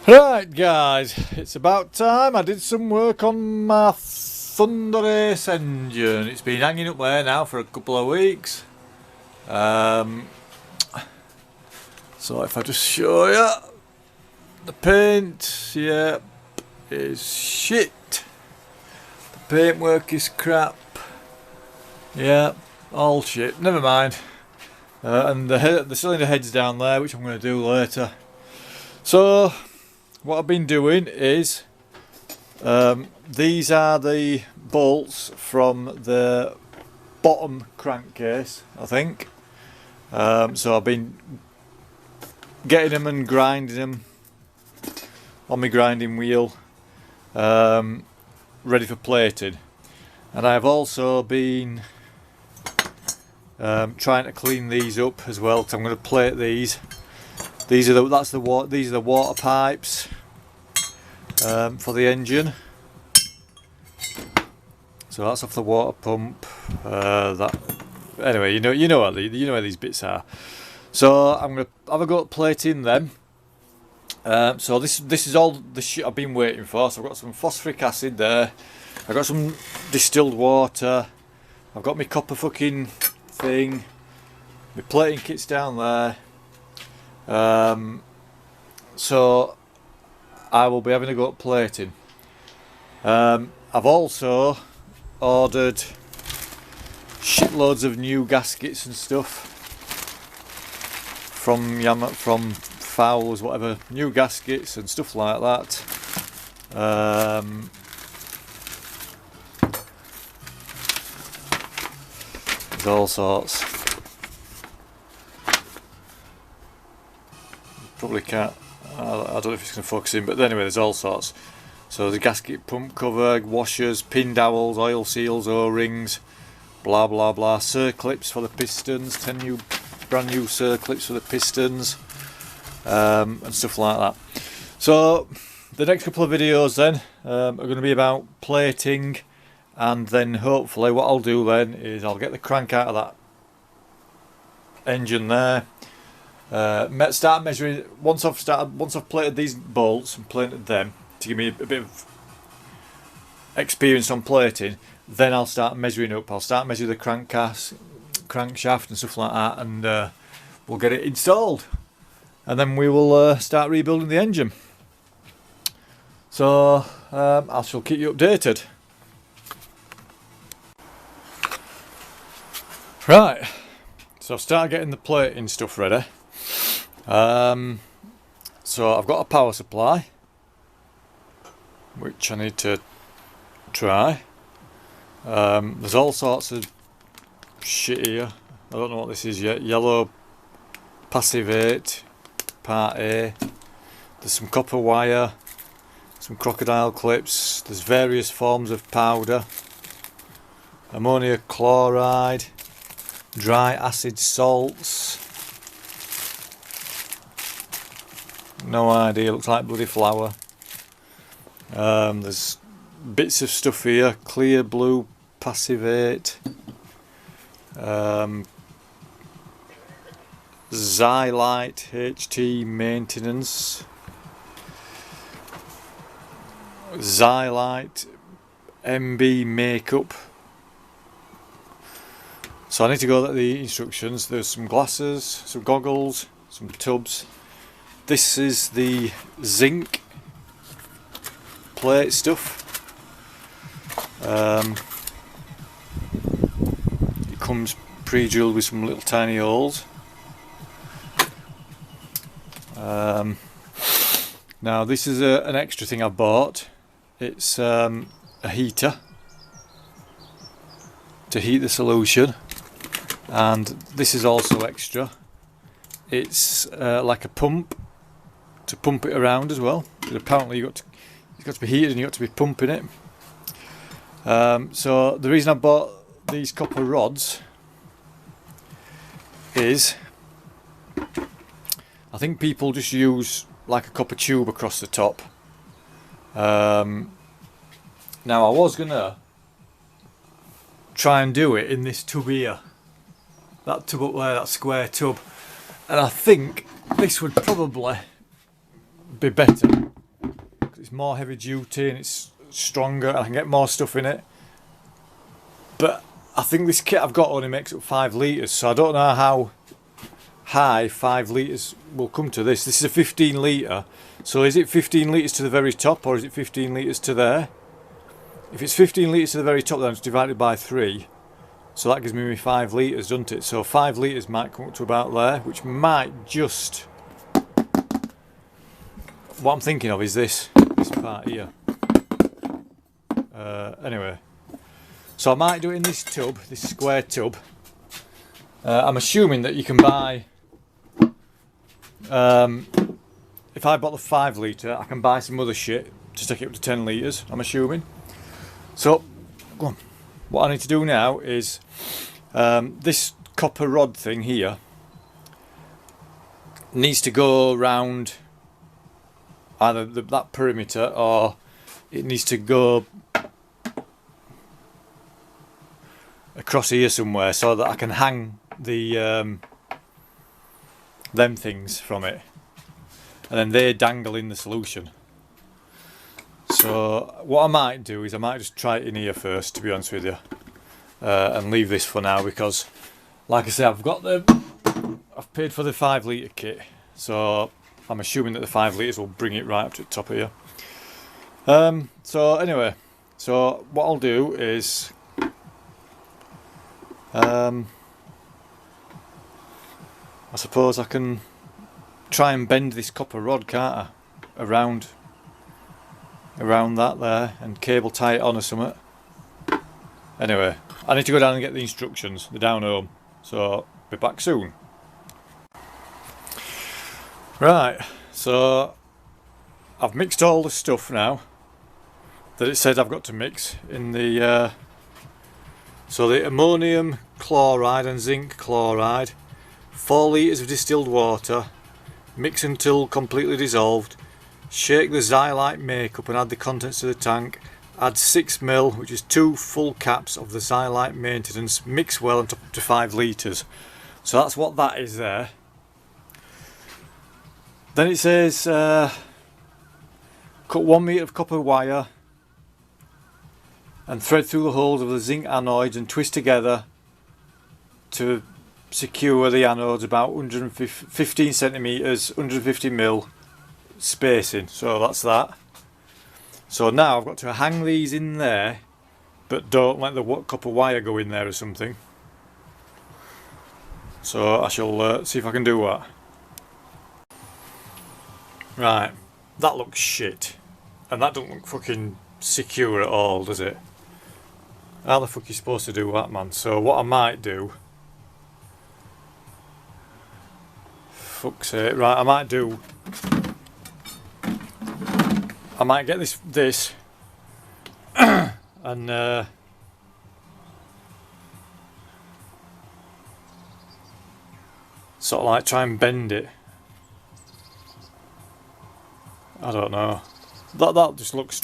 Right guys, it's about time I did some work on my Thunderace engine. It's been hanging up there now for a couple of weeks. So if I just show you, the paint, yeah, is shit. The paintwork is crap. Yeah, all shit. Never mind. And the cylinder head's down there, which I'm going to do later. So what I've been doing is these are the bolts from the bottom crankcase, I think. So I've been getting them and grinding them on my grinding wheel, ready for plating. And I've also been trying to clean these up as well, because I'm going to plate these. These are the water pipes for the engine. So that's off the water pump. Anyway, you know where these bits are. So I'm gonna have a go at plating them. So this is all the shit I've been waiting for. So I've got some phosphoric acid there. I've got some distilled water. I've got my copper fucking thing. My plating kit's down there. So I will be having a go at plating. I've also ordered shitloads of new gaskets and stuff from Fowles, whatever, new gaskets and stuff like that. There's all sorts. Probably can't, I don't know if it's going to focus in, but anyway, there's all sorts. So the gasket pump cover, washers, pin dowels, oil seals, O-rings, blah blah blah, circlips for the pistons, 10 brand new circlips for the pistons, and stuff like that. So the next couple of videos then are going to be about plating, and then hopefully what I'll do then is I'll get the crank out of that engine there. Start measuring once I've plated these bolts and plated them to give me a bit of experience on plating. Then I'll start measuring up. I'll start measuring the crankshaft and stuff like that, and we'll get it installed, and then we will start rebuilding the engine. So I shall keep you updated. Right, so I've started getting the plating stuff ready. So I've got a power supply, which I need to try. There's all sorts of shit here. I don't know what this is yet. Yellow passive 8 part A. There's some copper wire, some crocodile clips. There's various forms of powder, ammonia chloride, dry acid salts. No idea, looks like bloody flour. There's bits of stuff here, clear blue passive 8, Xylite HT maintenance, Xylite MB makeup. So I need to go at the instructions. There's some glasses, some goggles, some tubs. This is the zinc plate stuff. It comes pre-drilled with some little tiny holes. Now this is an extra thing I bought. It's a heater to heat the solution, and this is also extra. It's like a pump to pump it around as well. But apparently it's got to be heated and you've got to be pumping it. So the reason I bought these copper rods is I think people just use like a copper tube across the top. Now I was gonna try and do it in this tub here, that tub up there, that square tub, and I think this would probably be better. It's more heavy duty and it's stronger and I can get more stuff in it. But I think this kit I've got only makes up 5 litres, so I don't know how high 5 litres will come to this. This is a 15 litre, so is it 15 litres to the very top or is it 15 litres to there? If it's 15 litres to the very top, then it's divided by 3, so that gives me 5 litres, doesn't it? So 5 litres might come up to about there, which might just... What I'm thinking of is this part here. Anyway, so I might do it in this tub, this square tub. I'm assuming that you can buy, if I bought the 5 litre, I can buy some other shit to take it up to 10 litres, I'm assuming. So, go on. What I need to do now is, this copper rod thing here needs to go around either that perimeter, or it needs to go across here somewhere so that I can hang the them things from it, and then they dangle in the solution. So what I might do is I might just try it in here first, to be honest with you, and leave this for now, because like I say, I've paid for the 5 litre kit, so I'm assuming that the 5 litres will bring it right up to the top here. So anyway, so what I'll do is I suppose I can try and bend this copper rod, can't I, around that there, and cable tie it on or something. Anyway, I need to go down and get the instructions. They're down home, so be back soon. Right, so I've mixed all the stuff now that it says I've got to mix in the so the ammonium chloride and zinc chloride, 4 litres of distilled water, mix until completely dissolved, shake the xylite makeup and add the contents to the tank, add 6 ml, which is 2 full caps of the xylite maintenance, mix well and up to 5 litres. So that's what that is there. Then it says cut 1 metre of copper wire and thread through the holes of the zinc anodes and twist together to secure the anodes about 15 centimetres, 150 mil spacing. So that's that. So now I've got to hang these in there, but don't let the copper wire go in there or something. So I shall see if I can do that. Right, that looks shit, and that doesn't look fucking secure at all, does it? How the fuck are you supposed to do that, man? So what I might do, fuck's sake, right, I might get this and sort of like try and bend it. I don't know. That just looks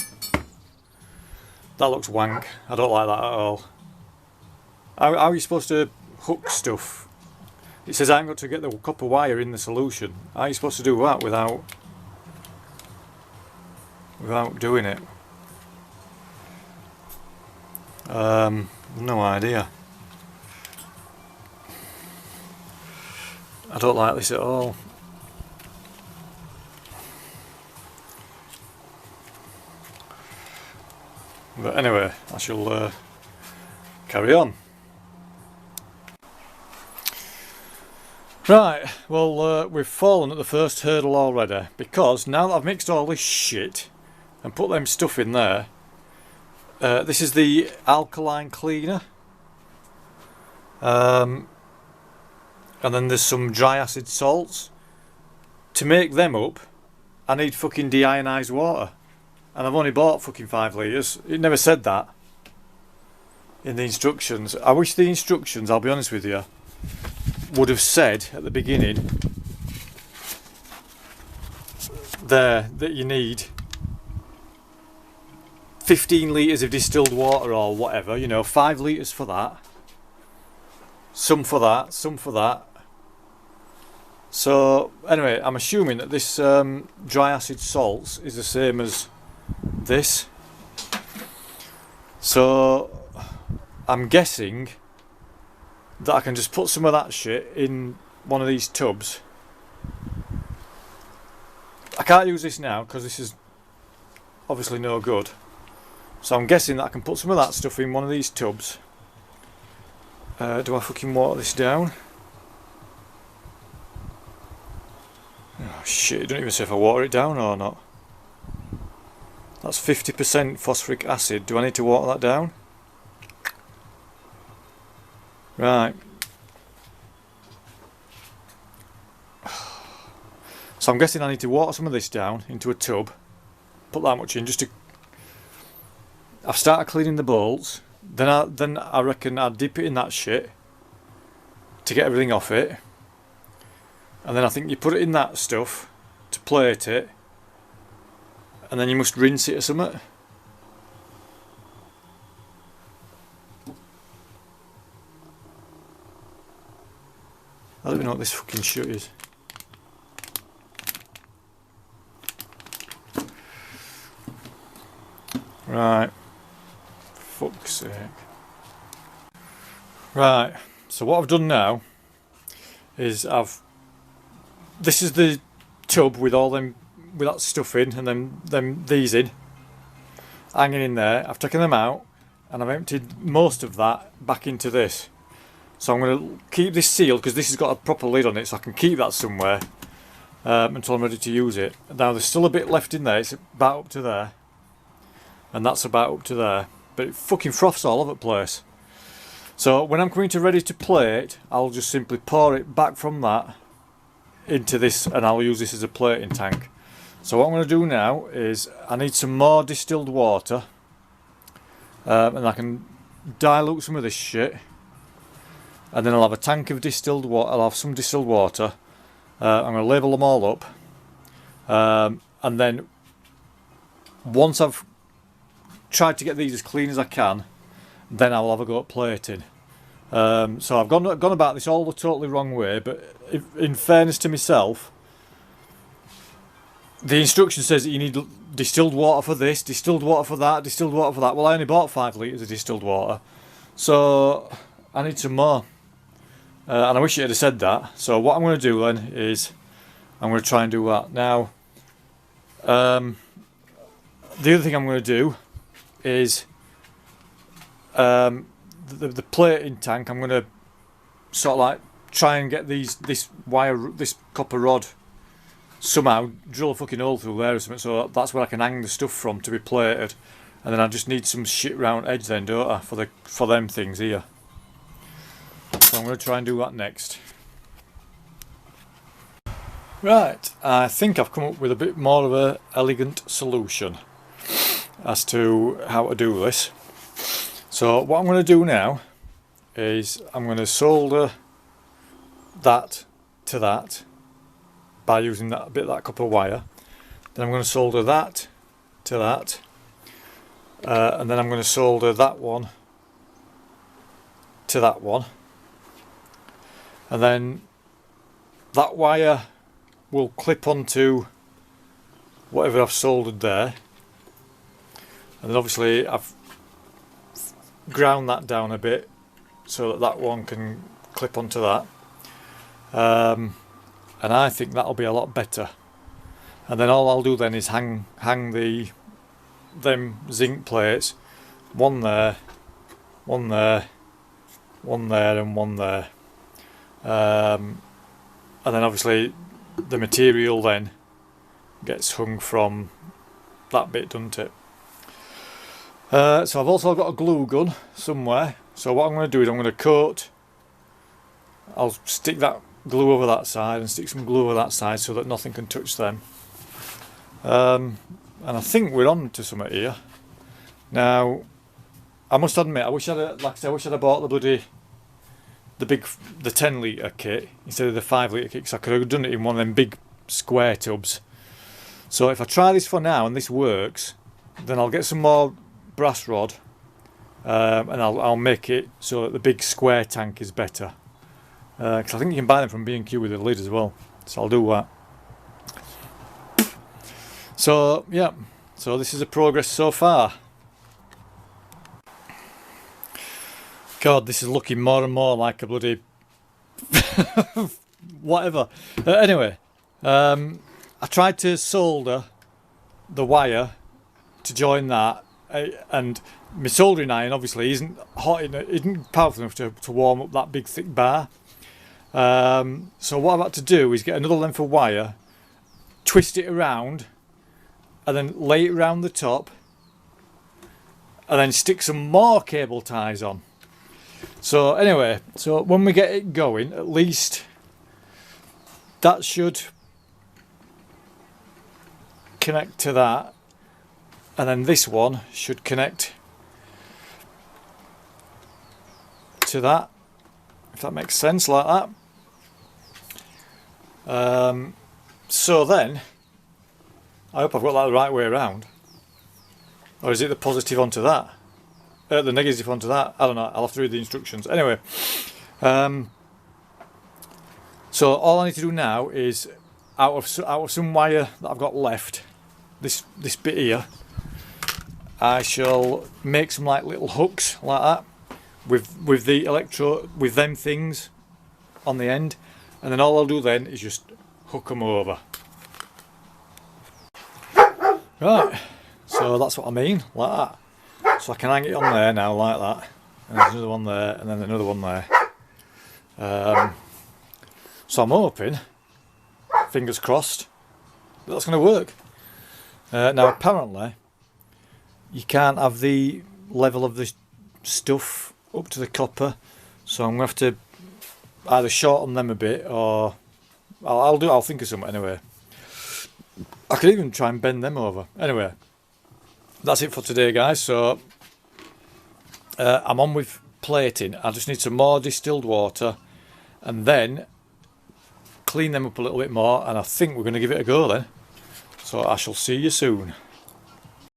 wank. I don't like that at all. How are you supposed to hook stuff? It says I've got to get the copper wire in the solution. How are you supposed to do that without doing it? No idea. I don't like this at all. But anyway, I shall carry on. Right, well we've fallen at the first hurdle already, because now that I've mixed all this shit and put them stuff in there, this is the alkaline cleaner, and then there's some dry acid salts. To make them up, I need fucking deionised water. And I've only bought fucking 5 litres. It never said that in the instructions. I wish the instructions, I'll be honest with you, would have said at the beginning there that you need 15 litres of distilled water or whatever, you know, 5 litres for that, some for that, some for that, So anyway, I'm assuming that this dry acid salts is the same as this. So I'm guessing that I can just put some of that shit in one of these tubs. I can't use this now because this is obviously no good. So I'm guessing that I can put some of that stuff in one of these tubs. Do I fucking water this down? Oh shit, it doesn't even say if I water it down or not. That's 50% phosphoric acid. Do I need to water that down? Right. So I'm guessing I need to water some of this down into a tub. Put that much in just to... I've started cleaning the bowls. Then I reckon I'll dip it in that shit to get everything off it. And then I think you put it in that stuff to plate it. And then you must rinse it or something. I don't even know what this fucking shit is. Right. Fuck's sake. Right. So what I've done now is this is the tub with all them, with that stuff in, and then these in, hanging in there. I've taken them out and I've emptied most of that back into this. So I'm going to keep this sealed because this has got a proper lid on it, so I can keep that somewhere until I'm ready to use it. Now there's still a bit left in there. It's about up to there, and that's about up to there, but it fucking froths all over the place. So when I'm coming to ready to plate, I'll just simply pour it back from that into this, and I'll use this as a plating tank. So what I'm going to do now is I need some more distilled water, and I can dilute some of this shit, and then I'll have a tank of distilled water. I'll have some distilled water. I'm going to label them all up, and then once I've tried to get these as clean as I can, then I'll have a go at plating. So I've gone about this all the totally wrong way, but in fairness to myself, the instruction says that you need distilled water for this, distilled water for that, distilled water for that. Well, I only bought 5 litres of distilled water, so I need some more. And I wish it had said that. So what I'm going to do then is I'm going to try and do that. Now, the other thing I'm going to do is the plating tank. I'm going to sort of like try and get this copper rod, somehow drill a fucking hole through there or something, so that's where I can hang the stuff from to be plated. And then I just need some shit round edge then, don't I, for them things here. So I'm going to try and do that next. Right, I think I've come up with a bit more of an elegant solution as to how to do this. So what I'm going to do now is I'm going to solder that to that by using that bit of that copper wire. Then I'm going to solder that to that, and then I'm going to solder that one to that one, and then that wire will clip onto whatever I've soldered there, and then obviously I've ground that down a bit so that that one can clip onto that, and I think that'll be a lot better. And then all I'll do then is hang them zinc plates, one there, one there, one there, and one there, and then obviously the material then gets hung from that bit, doesn't it? So I've also got a glue gun somewhere, so what I'm going to do is I'm going to coat, I'll stick that glue over that side and stick some glue over that side so that nothing can touch them. And I think we're on to something here. Now, I must admit, I wish I'd have bought the 10 litre kit instead of the 5 litre kit, because I could have done it in one of them big square tubs. So if I try this for now and this works, then I'll get some more brass rod, and I'll make it so that the big square tank is better, because I think you can buy them from B&Q with a lid as well. So I'll do that. So yeah, so this is the progress so far. God, this is looking more and more like a bloody whatever. Anyway, I tried to solder the wire to join that, and my soldering iron obviously isn't hot enough, isn't powerful enough to warm up that big thick bar. So what I've had to do is get another length of wire, twist it around, and then lay it around the top, and then stick some more cable ties on. So anyway, so when we get it going, at least that should connect to that, and then this one should connect to that, if that makes sense, like that. So then I hope I've got that the right way around, or is it the positive onto that, the negative onto that? I don't know, I'll have to read the instructions. Anyway, so all I need to do now is out of some wire that I've got left, this bit here, I shall make some like little hooks like that with the with them things on the end, and then all I'll do then is just hook them over. Right, so that's what I mean, like that. So I can hang it on there now like that, and there's another one there, and then another one there. So I'm hoping, fingers crossed, that's going to work. Now apparently you can't have the level of the stuff up to the copper, so I'm going to have to either shorten them a bit, or I'll think of something anyway. I could even try and bend them over. Anyway, that's it for today, guys. So I'm on with plating. I just need some more distilled water, and then clean them up a little bit more, and I think we're going to give it a go then. So I shall see you soon.